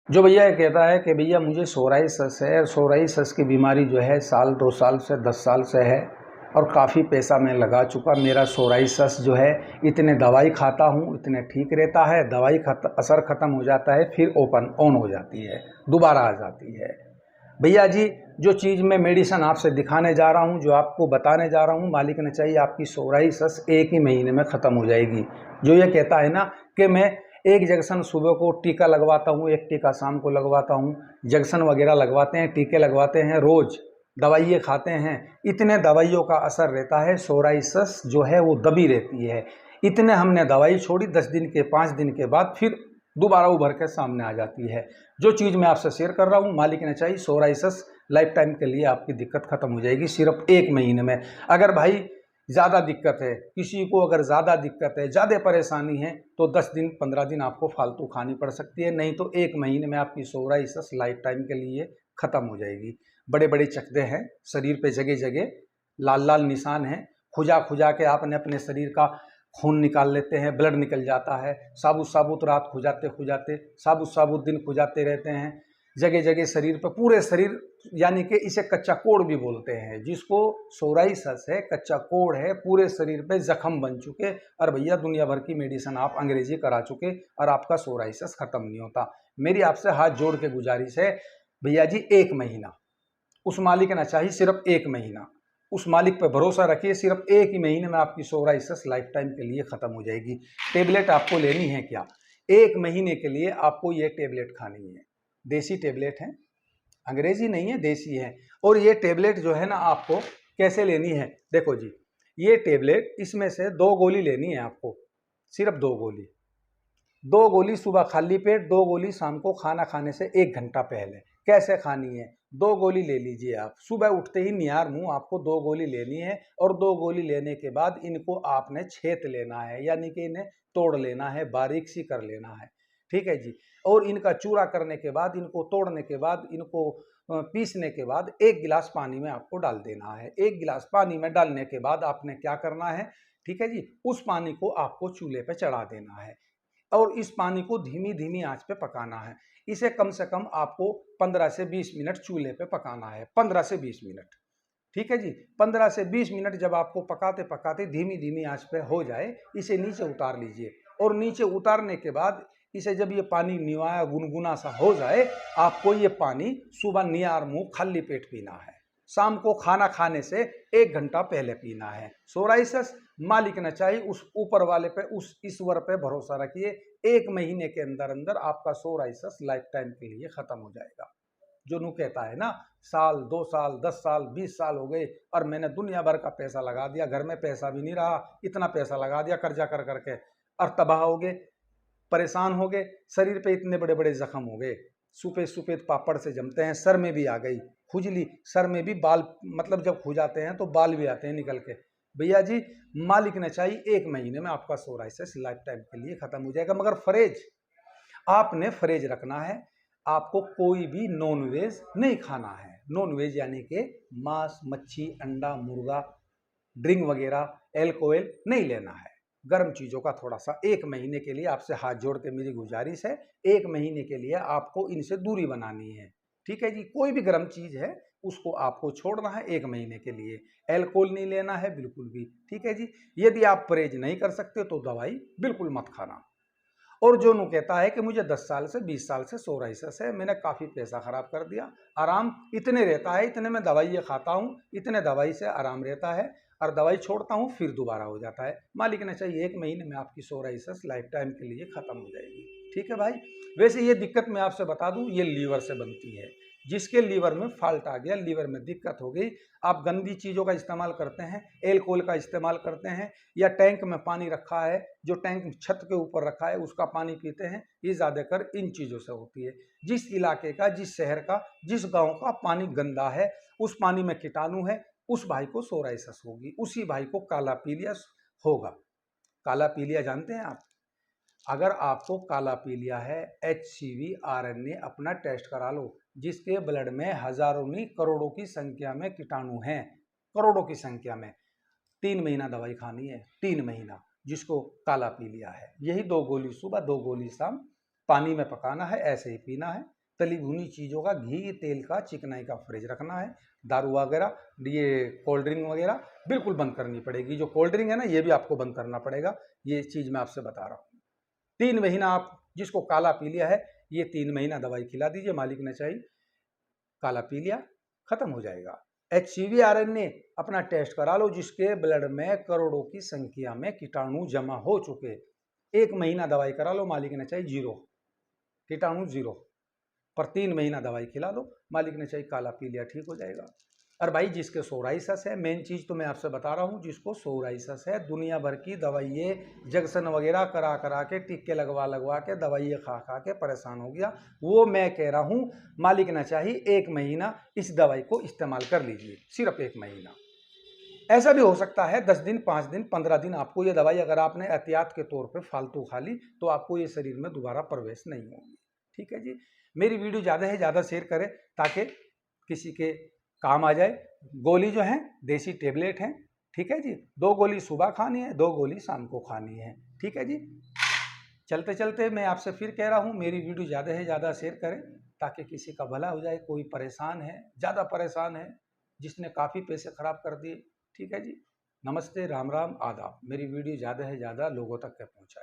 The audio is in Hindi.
जो भैया ये कहता है कि भैया मुझे सोराइसिस है और सोराइसिस की बीमारी जो है साल 2 साल से 10 साल से है और काफ़ी पैसा मैं लगा चुका। मेरा सोराइसिस जो है इतने दवाई खाता हूँ इतने ठीक रहता है, दवाई असर ख़त्म हो जाता है, फिर ओपन ऑन हो जाती है, दोबारा आ जाती है। भैया जी, जो चीज़ मैं मेडिसिन आपसे दिखाने जा रहा हूँ, जो आपको बताने जा रहा हूँ, मालिक ने चाहिए आपकी सोराइसिस 1 ही महीने में ख़त्म हो जाएगी। जो ये कहता है ना कि मैं एक इंजेक्शन सुबह को टीका लगवाता हूँ, एक टीका शाम को लगवाता हूँ, इंजेक्शन वगैरह लगवाते हैं, टीके लगवाते हैं, रोज़ दवाइयाँ खाते हैं, इतने दवाइयों का असर रहता है, सोराइसिस जो है वो दबी रहती है। इतने हमने दवाई छोड़ी, 10 दिन के 5 दिन के बाद फिर दोबारा उभर के सामने आ जाती है। जो चीज़ मैं आपसे शेयर कर रहा हूँ, मालिक ने चाहिए सोराइसिस लाइफ टाइम के लिए आपकी दिक्कत खत्म हो जाएगी सिर्फ 1 महीने में। अगर भाई ज़्यादा दिक्कत है, किसी को अगर ज़्यादा दिक्कत है, ज़्यादा परेशानी है, तो 10 दिन 15 दिन आपको फालतू खानी पड़ सकती है, नहीं तो 1 महीने में आपकी सोराइसिस लाइफ टाइम के लिए ख़त्म हो जाएगी। बड़े बड़े चकदे हैं शरीर पे, जगह जगह लाल लाल निशान हैं, खुजा खुजा के आपने अपने शरीर का खून निकाल लेते हैं, ब्लड निकल जाता है, साबुत साबुत रात खुजाते खुजाते, साबुत साबुत दिन खुजाते रहते हैं, जगह जगह शरीर पर, पूरे शरीर, यानी कि इसे कच्चा कोड़ भी बोलते हैं, जिसको सोराइसिस है, कच्चा कोड़ है, पूरे शरीर पे जख्म बन चुके। और भैया दुनिया भर की मेडिसिन आप अंग्रेजी करा चुके और आपका सोराइसिस खत्म नहीं होता। मेरी आपसे हाथ जोड़ के गुजारिश है भैया जी, 1 महीना उस मालिक ने चाहिए, सिर्फ 1 महीना उस मालिक पर भरोसा रखिए, सिर्फ 1 ही महीने में आपकी सोराइसिस लाइफ टाइम के लिए खत्म हो जाएगी। टेबलेट आपको लेनी है क्या? 1 महीने के लिए आपको ये टेबलेट खानी है। देसी टेबलेट है, अंग्रेजी नहीं है, देसी है। और ये टेबलेट जो है ना, आपको कैसे लेनी है, देखो जी, ये टेबलेट इसमें से 2 गोली लेनी है आपको, सिर्फ 2 गोली। 2 गोली सुबह खाली पेट, 2 गोली शाम को खाना खाने से 1 घंटा पहले। कैसे खानी है? 2 गोली ले लीजिए आप, सुबह उठते ही नियार मुंह आपको 2 गोली लेनी है, और 2 गोली लेने के बाद इनको आपने छेद लेना है, यानी कि इन्हें तोड़ लेना है, बारीक सी कर लेना है, ठीक है जी। और इनका चूरा करने के बाद, इनको तोड़ने के बाद, इनको पीसने के बाद 1 गिलास पानी में आपको डाल देना है। 1 गिलास पानी में डालने के बाद आपने क्या करना है, ठीक है जी, उस पानी को आपको चूल्हे पे चढ़ा देना है और इस पानी को धीमी धीमी आंच पे पकाना है। इसे कम से कम आपको 15 से 20 मिनट चूल्हे पे पकाना है, 15 से 20 मिनट, ठीक है जी। 15 से 20 मिनट जब आपको पकाते पकाते धीमी धीमी आंच पे हो जाए, इसे नीचे उतार लीजिए। और नीचे उतारने के बाद इसे जब ये पानी निवाया गुनगुना सा हो जाए, आपको ये पानी सुबह नियार मुंह खाली पेट पीना है, शाम को खाना खाने से 1 घंटा पहले पीना है। सोराइसिस मालिक न चाहिए, उस ऊपर वाले पे, उस ईश्वर पे भरोसा रखिए, 1 महीने के अंदर अंदर आपका सोराइसिस लाइफ टाइम के लिए खत्म हो जाएगा। जो नू कहता है ना, साल 2 साल 10 साल 20 साल हो गए और मैंने दुनिया भर का पैसा लगा दिया, घर में पैसा भी नहीं रहा, इतना पैसा लगा दिया कर्जा कर करके, और तबाह हो गए, परेशान हो गए, शरीर पे इतने बड़े बड़े जख्म हो गए, सफ़ेद सफ़ेद पापड़ से जमते हैं, सर में भी आ गई खुजली, सर में भी बाल, मतलब जब खुजाते हैं तो बाल भी आते हैं निकल के। भैया जी, मालिक ने चाहिए 1 महीने में आपका सोराइसिस लाइफ टाइम के लिए खत्म हो जाएगा। मगर फरेज, आपने फरेज रखना है, आपको कोई भी नॉन वेज नहीं खाना है। नॉन वेज यानी कि मांस, मच्छी, अंडा, मुर्गा, ड्रिंक वगैरह, एल्कोहल नहीं लेना है। गर्म चीज़ों का थोड़ा सा 1 महीने के लिए आपसे हाथ जोड़ के मेरी गुजारिश है, 1 महीने के लिए आपको इनसे दूरी बनानी है, ठीक है जी। कोई भी गर्म चीज़ है उसको आपको छोड़ना है 1 महीने के लिए। एल्कोहल नहीं लेना है बिल्कुल भी, ठीक है जी। यदि आप परहेज नहीं कर सकते तो दवाई बिल्कुल मत खाना। और जो नु कहता है कि मुझे 10 साल से 20 साल से सोराइसिस है, मैंने काफ़ी पैसा खराब कर दिया, आराम इतने रहता है, इतने में दवाई खाता हूँ, इतने दवाई से आराम रहता है, और दवाई छोड़ता हूँ फिर दोबारा हो जाता है। मालिक ने चाहिए 1 महीने में आपकी सोराइसिस लाइफ टाइम के लिए ख़त्म हो जाएगी, ठीक है भाई। वैसे ये दिक्कत मैं आपसे बता दूँ, ये लीवर से बनती है। जिसके लीवर में फॉल्ट आ गया, लीवर में दिक्कत हो गई, आप गंदी चीज़ों का इस्तेमाल करते हैं, एल्कोहल का इस्तेमाल करते हैं, या टैंक में पानी रखा है, जो टैंक छत के ऊपर रखा है उसका पानी पीते हैं, ये ज़्यादातर इन चीज़ों से होती है। जिस इलाके का, जिस शहर का, जिस गांव का पानी गंदा है, उस पानी में कीटाणु है, उस भाई को सोराइसिस होगी, उसी भाई को काला पीलिया होगा। काला पीलिया जानते हैं आप? अगर आपको काला पीलिया है, HCV RNA अपना टेस्ट करा लो, जिसके ब्लड में हजारों नहीं करोड़ों की संख्या में कीटाणु हैं, करोड़ों की संख्या में। 3 महीना दवाई खानी है, 3 महीना, जिसको काला पीलिया है। यही 2 गोली सुबह 2 गोली शाम, पानी में पकाना है, ऐसे ही पीना है। तली भुनी चीज़ों का, घी तेल का, चिकनाई का परहेज रखना है। दारू वगैरह, ये कोल्ड ड्रिंक वगैरह बिल्कुल बंद करनी पड़ेगी। जो कोल्ड ड्रिंक है ना, ये भी आपको बंद करना पड़ेगा। ये चीज़ मैं आपसे बता रहा हूँ। 3 महीना आप जिसको काला पी लिया है, ये 3 महीना दवाई खिला दीजिए, मालिक ने चाहिए काला पी लिया, खत्म हो जाएगा। HCV RNA अपना टेस्ट करा लो, जिसके ब्लड में करोड़ों की संख्या में कीटाणु जमा हो चुके। 1 महीना दवाई करा लो, मालिक ने चाहिए जीरो, कीटाणु जीरो। पर 3 महीना दवाई खिला दो, मालिक ने चाहिए काला पी लिया, ठीक हो जाएगा। और भाई जिसके सोराइसिस है, मेन चीज़ तो मैं आपसे बता रहा हूँ, जिसको सोराइसिस है, दुनिया भर की दवाइयाँ जंक्शन वगैरह करा करा के, टिक्के लगवा लगवा के, दवाइयाँ खा खा के परेशान हो गया। वो मैं कह रहा हूँ, मालिक ना चाहिए 1 महीना इस दवाई को इस्तेमाल कर लीजिए, सिर्फ 1 महीना। ऐसा भी हो सकता है 10 दिन, 5 दिन, 15 दिन आपको ये दवाई अगर आपने एहतियात के तौर पे फालतू खा ली, तो आपको ये शरीर में दोबारा प्रवेश नहीं होगी। ठीक है जी। मेरी वीडियो ज़्यादा से ज़्यादा शेयर करें, ताकि किसी के काम आ जाए। गोली जो है देसी टेबलेट हैं, ठीक है जी। 2 गोली सुबह खानी है, 2 गोली शाम को खानी है, ठीक है जी। चलते चलते मैं आपसे फिर कह रहा हूँ, मेरी वीडियो ज़्यादा से ज़्यादा शेयर करें, ताकि किसी का भला हो जाए। कोई परेशान है, ज़्यादा परेशान है, जिसने काफ़ी पैसे खराब कर दिए, ठीक है जी। नमस्ते, राम राम, आदाब। मेरी वीडियो ज़्यादा से ज़्यादा लोगों तक पहुँचाए।